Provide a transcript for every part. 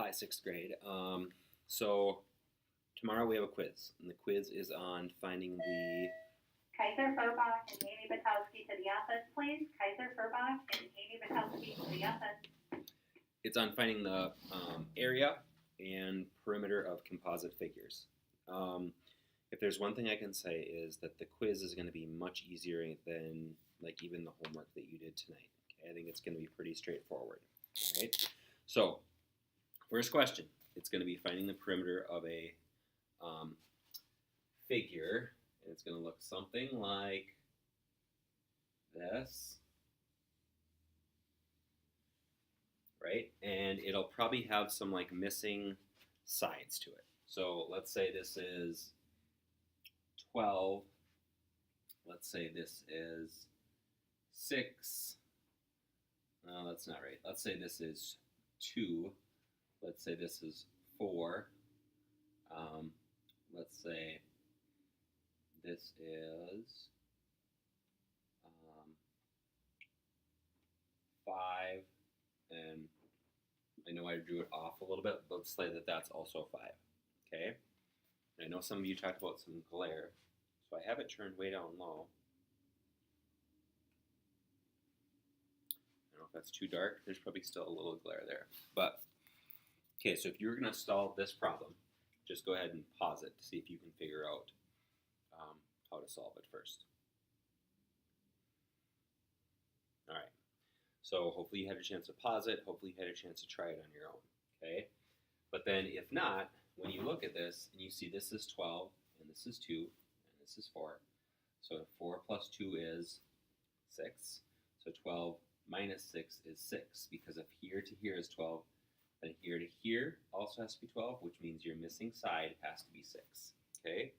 Hi, sixth grade. So tomorrow we have a quiz, and the quiz is on finding the. Kaiser Furbach and Amy Batowski to the office, please. Kaiser Furbach and Amy Batowski to the office. It's on finding the area and perimeter of composite figures. If there's one thing I can say is that the quiz is going to be much easier than like even the homework that you did tonight. Okay? I think it's going to be pretty straightforward. All right. So first question. It's going to be finding the perimeter of a figure. And it's going to look something like this. Right? And it'll probably have some like missing sides to it. So let's say this is 12. Let's say this is 6. No, that's not right. Let's say this is 2. Let's say this is 4. Let's say this is 5. And I know I drew it off a little bit, but let's say that that's also 5. Okay? And I know some of you talked about some glare, so I have it turned way down low. I don't know if that's too dark. There's probably still a little glare there. But, okay, so if you're going to solve this problem, just go ahead and pause it to see if you can figure out how to solve it first. All right. So hopefully you had a chance to pause it. Hopefully you had a chance to try it on your own. Okay? But then if not, when you look at this and you see this is 12 and this is 2 and this is 4. So 4 plus 2 is 6. So 12 minus 6 is 6 because if here to here is 12, then here to here also has to be 12, which means your missing side has to be 6. Okay?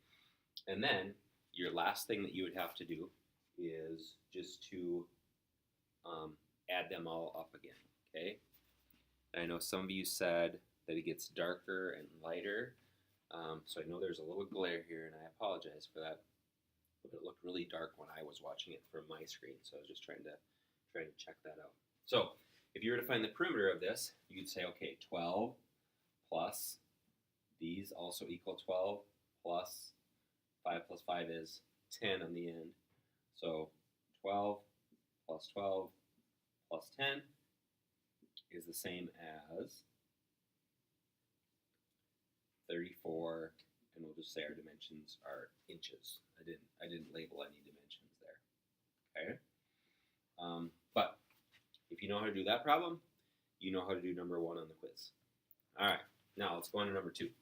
And then your last thing that you would have to do is just to add them all up again. Okay? I know some of you said that it gets darker and lighter. So I know there's a little glare here, and I apologize for that. But it looked really dark when I was watching it from my screen, so I was just trying to check that out. So if you were to find the perimeter of this, you'd say, okay, 12 plus these also equal 12 plus 5 plus 5 is 10 on the end. So 12 plus 12 plus 10 is the same as 34, and we'll just say our dimensions are inches. I didn't label any dimensions there. Okay? But if you know how to do that problem, you know how to do number 1 on the quiz. All right, now let's go on to number 2.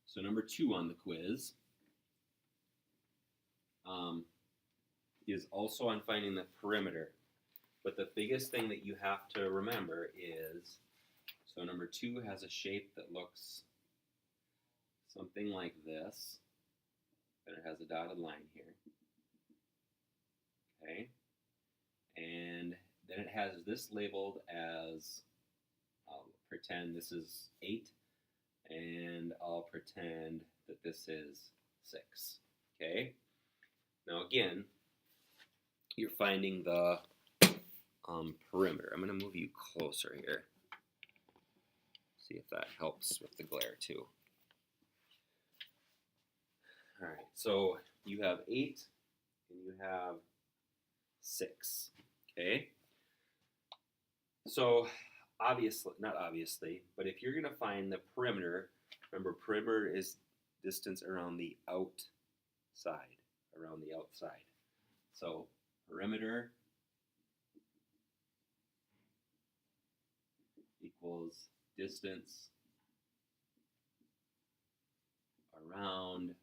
So number 2 on the quiz is also on finding the perimeter. But the biggest thing that you have to remember is, so number 2 has a shape that looks something like this, and it has a dotted line here. Okay? And then it has this labeled as, I'll pretend this is 8, and I'll pretend that this is 6. Okay? Now again, you're finding the perimeter. I'm going to move you closer here. See if that helps with the glare too. All right, so you have 8 and you have 6. Okay? So obviously, not obviously, but if you're going to find the perimeter, remember perimeter is distance around the outside, So perimeter equals distance around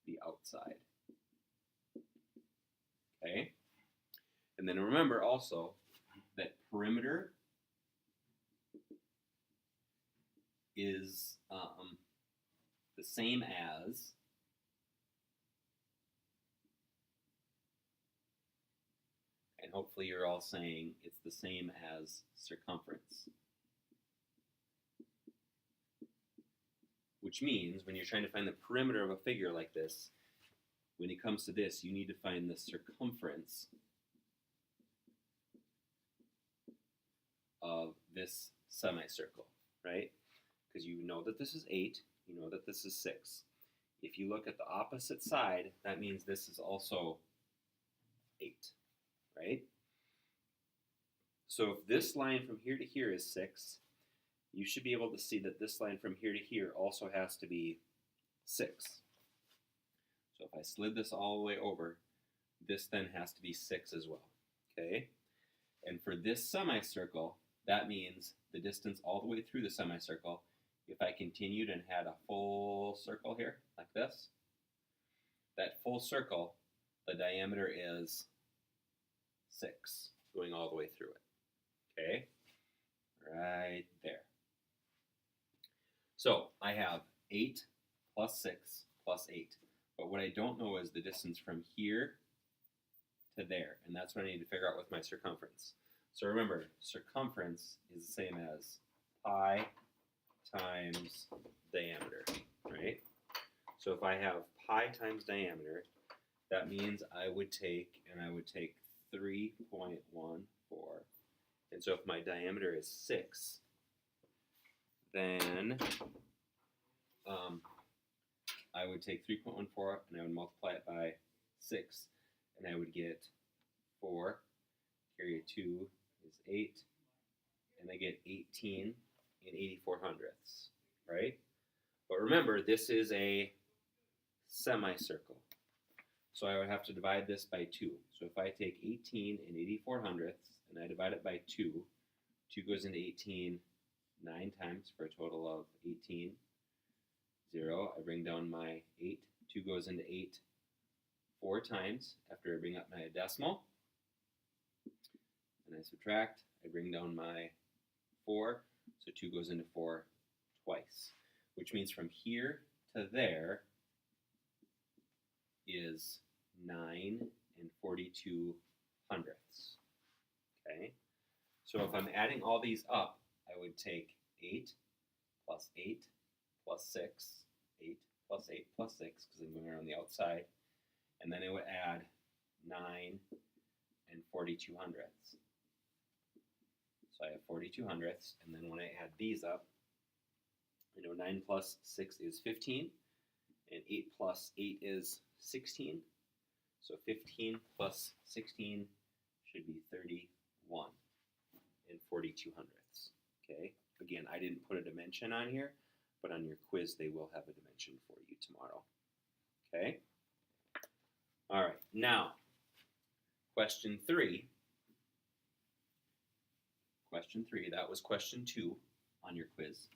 the outside. Okay? And then remember also that perimeter is the same as and hopefully you're all saying it's the same as circumference. Which means when you're trying to find the perimeter of a figure like this, when it comes to this, you need to find the circumference this semicircle, right? Because you know that this is 8, you know that this is 6. If you look at the opposite side, that means this is also 8, right? So if this line from here to here is 6, you should be able to see that this line from here to here also has to be 6. So if I slid this all the way over, this then has to be 6 as well, okay? And for this semicircle, that means the distance all the way through the semicircle, if I continued and had a full circle here, like this, that full circle, the diameter is 6, going all the way through it, okay? Right there. So I have 8 plus 6 plus 8. But what I don't know is the distance from here to there, and that's what I need to figure out with my circumference. So remember, circumference is the same as pi times diameter, right? So if I have pi times diameter, that means I would take 3.14. And so if my diameter is 6, then I would take 3.14 and I would multiply it by 6, and I would get 4, carry a 2 is 8, and I get 18 and 84 hundredths, right? But remember, this is a semicircle. So I would have to divide this by 2. So if I take 18 and 84 hundredths and I divide it by 2, 2 goes into 18 9 times for a total of 18. 0. I bring down my 8. 2 goes into 8 4 times after I bring up my decimal. And I subtract. I bring down my 4. So 2 goes into 4 twice. Which means from here to there is 9 and 42 hundredths. Okay? So if I'm adding all these up, I would take 8 plus 8 plus 6, 8 plus 8 plus 6, because I'm going around the outside, and then I would add 9 and 42 hundredths. So I have 42 hundredths, and then when I add these up, I know 9 plus 6 is 15, and 8 plus 8 is 16. So 15 plus 16 should be 31 and 42 hundredths. Okay? Again, I didn't put a dimension on here, but on your quiz they will have a dimension for you tomorrow. Okay? All right. Now, question 3. Question 3, that was question 2 on your quiz.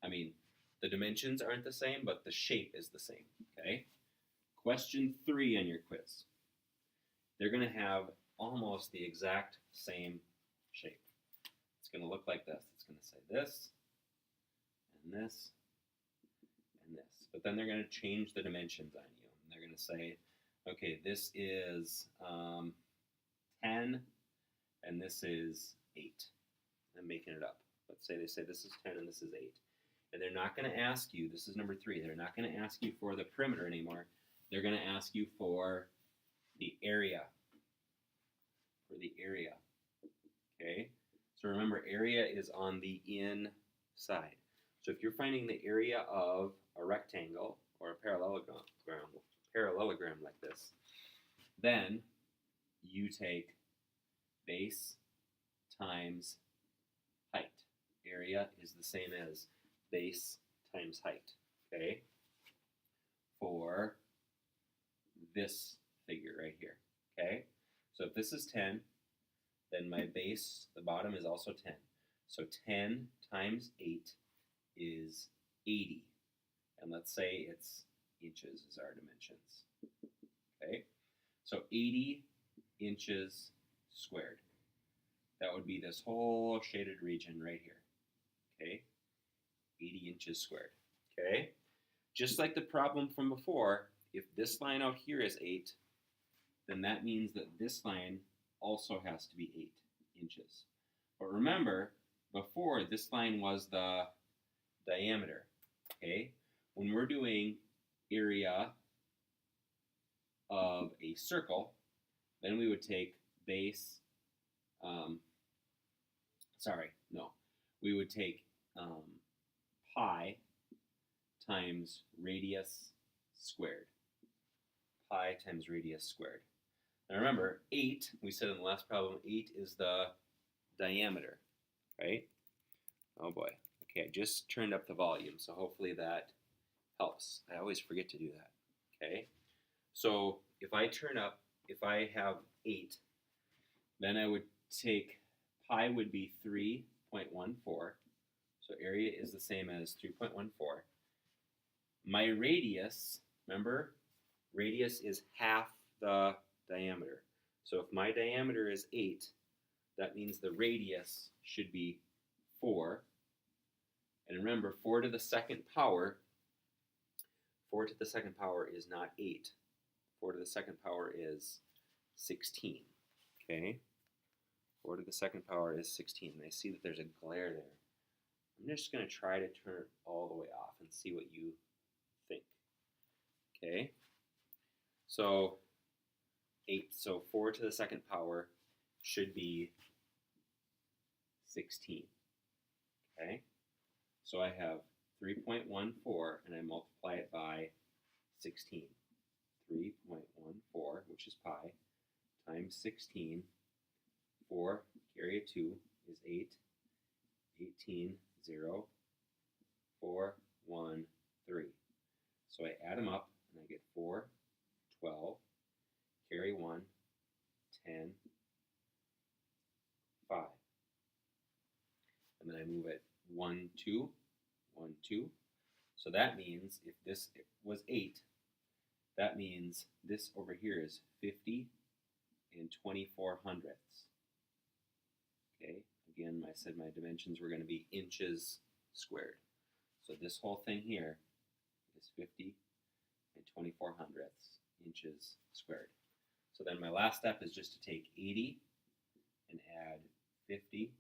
I mean, the dimensions aren't the same, but the shape is the same. Okay? Question 3 on your quiz. They're going to have almost the exact same shape. It's going to look like this. It's going to say this, and this, and this. But then they're going to change the dimensions on you. And they're going to say, okay, this is 10, and this is 8. I'm making it up. Let's say they say this is 10 and this is 8. And they're not going to ask you, this is number 3, they're not going to ask you for the perimeter anymore. They're going to ask you for the area. For the area. Okay? So remember, area is on the inside. So if you're finding the area of a rectangle or a parallelogram like this, then you take base times height. Area is the same as base times height, okay? For this figure right here, okay? So if this is 10, then my base, the bottom, is also 10. So 10 times 8 is 80. And let's say it's inches is our dimensions, okay? So 80 inches squared. That would be this whole shaded region right here, okay? 80 inches squared, okay? Just like the problem from before, if this line out here is 8, then that means that this line also has to be 8 inches. But remember, before this line was the diameter, okay? When we're doing area of a circle, then we would take base, we would take pi times radius squared. Pi times radius squared. Now remember, 8, we said in the last problem, 8 is the diameter, right? Oh boy. Okay, I just turned up the volume, so hopefully that helps. I always forget to do that, okay? So if I have 8, then I would take, pi would be 3.14, so area is the same as 3.14. My radius, remember, radius is half the diameter. So if my diameter is 8, that means the radius should be 4. And remember, 4 to the second power is not 8. 4 to the second power is 16. Okay? 4 to the second power is 16. And I see that there's a glare there. I'm just going to try to turn it all the way off and see what you think. Okay? So 8, so 4 to the second power should be 16. Okay? So I have 3.14 and I multiply it by 16. 3.14, which is pi, times 16. 4, carry a 2, is 8. 18, 0, 4, 1, 3. So I add them up and I get 4, 12, carry 1, 10, 5. And then I move it 1, 2, 1, 2. So that means if this was 8, that means this over here is 50 and 24 hundredths. Okay, again, I said my dimensions were going to be inches squared. So this whole thing here is 50 and 24 hundredths inches squared. So then my last step is just to take 80 and add 50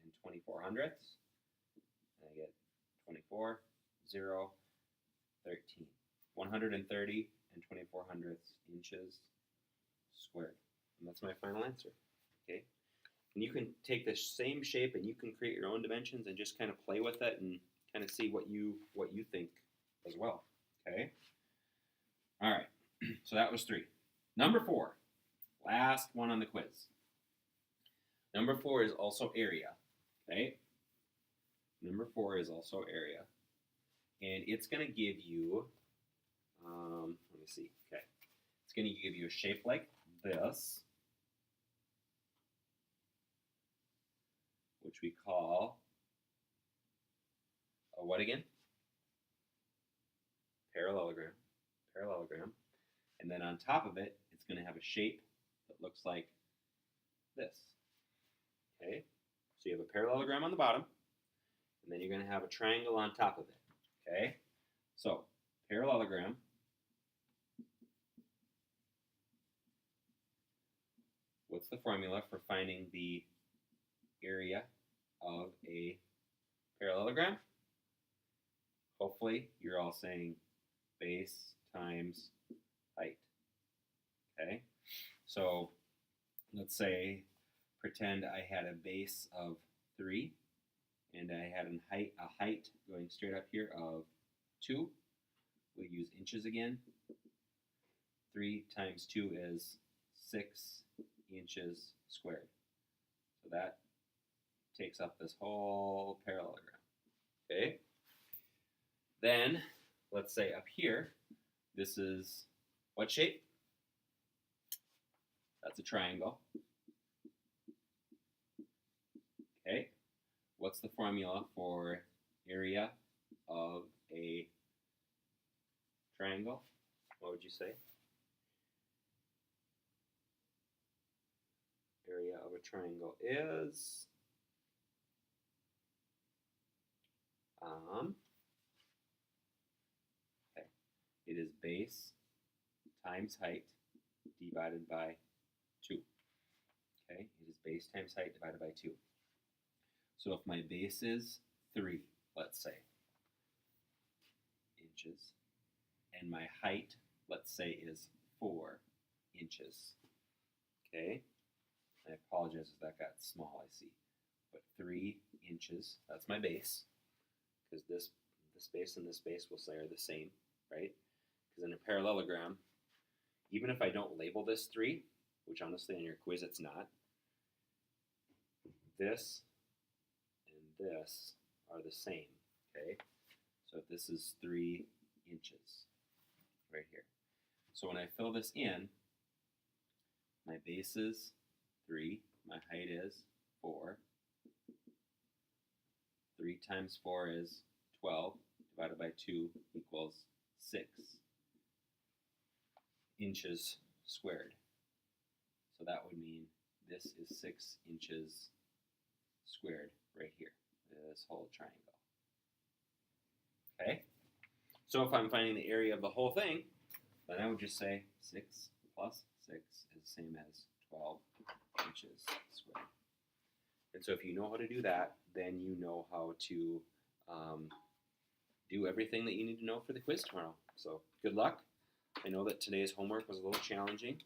and 24 hundredths. And I get 24, 0, 13. 130 and 24 hundredths inches squared. And that's my final answer. Okay? And you can take the same shape and you can create your own dimensions and just kind of play with it and kind of see what you think as well. Okay? All right. So that was 3. Number 4. Last one on the quiz. Number 4 is also area. Okay? Number 4 is also area. And it's going to give you, let me see. Okay. It's going to give you a shape like this, which we call a what again? Parallelogram. Parallelogram. And then on top of it, it's going to have a shape that looks like this. Okay? So you have a parallelogram on the bottom, and then you're going to have a triangle on top of it. Okay? So, parallelogram. What's the formula for finding the area of a parallelogram? Hopefully, you're all saying base times height. Okay? So, let's say, pretend I had a base of 3, and I had a height going straight up here of 2. We'll use inches again. 3 times 2 is 6 inches squared. So that takes up this whole parallelogram. Okay? Then, let's say up here, this is what shape? That's a triangle. Okay? What's the formula for area of a triangle? What would you say? Area of a triangle is okay. It is base times height divided by 2. Okay? It is base times height divided by 2. So if my base is 3, let's say, inches, and my height, let's say, is 4 inches. Okay? I apologize if that got small, I see. but 3 inches. That's my base, because this base and this base will say are the same, right? Because in a parallelogram, even if I don't label this 3, which honestly on your quiz it's not, this and this are the same, okay? So if this is 3 inches right here. So when I fill this in, my base is 3, my height is 4. 3 times 4 is 12, divided by 2 equals 6 inches squared. So that would mean this is 6 inches squared right here, this whole triangle. Okay? So if I'm finding the area of the whole thing, then I would just say 6 plus 6 is the same as 12 inches squared. And so if you know how to do that, then you know how to do everything that you need to know for the quiz tomorrow. So good luck. I know that today's homework was a little challenging,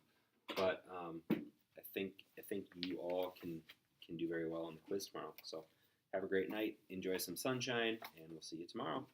but I think you all can do very well on the quiz tomorrow. So have a great night, enjoy some sunshine, and we'll see you tomorrow.